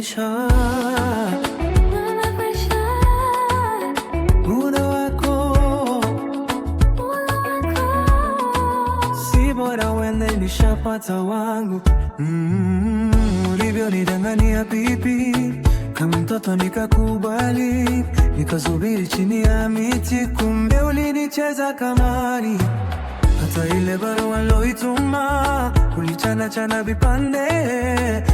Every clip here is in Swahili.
umekwisha. Muda wako si bora wende, nishapata wangu. Ulivyonidangania pipi, kama mtoto nikakubali, nikasubiri chini ya miti, kumbe ulinicheza kamari. Hata ile barua niloituma ulichana chana vipande,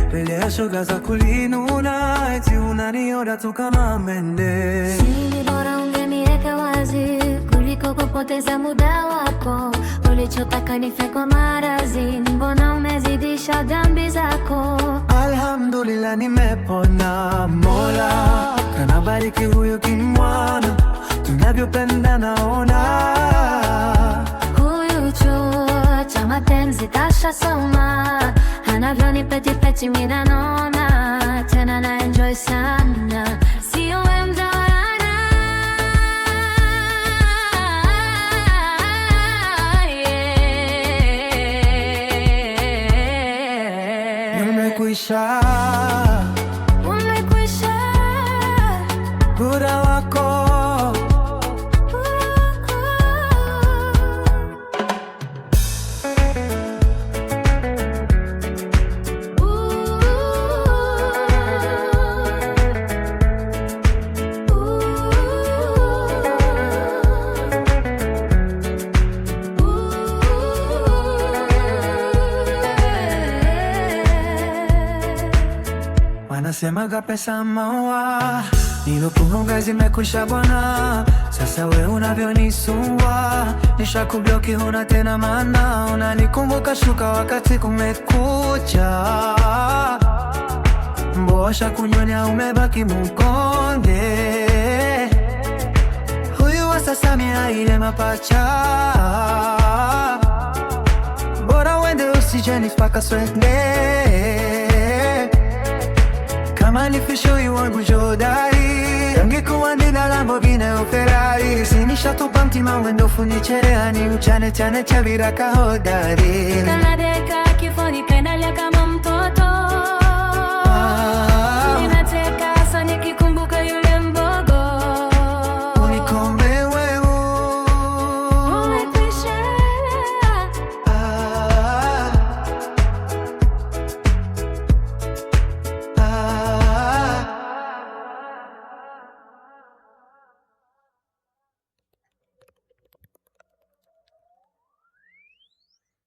mbele ya shoga za kulinuna, eti unaniona tu kama mende. Si bora ungeniweka wazi kuliko kupoteza muda wako. Ulichotaka nife kwa maradhi, mbona umezidisha dhambi zako? Alhamdulillah nimepona, Mola kanabariki huyu kimwana, tunavyopenda naona. Huyu chuo cha mapenzi kashasoma, anavyonipetipeti mimi naona, tena na enjoy sana, sio wewe mtawana. Umekwisha, umekwisha, muda wako wanasemaga pesa maua, nilokuhonga zimekwisha bwana. Sasa we unavyonisumbua, nishakubloki huna tena maana. Unanikumbuka shuka wakati kumekucha, mbosha kunyonya umebaki mkonge. Huyu wa sasa mia ile mapacha, bora wende usijeni paka swende. Kama ni fisho iwangu jodari, angekuwa nina Lamborghini au Ferrari. Sinishatupa mtima wendo funicherehani, uchane chane cha viraka hodari. Kanadeka kifoni kainalia kama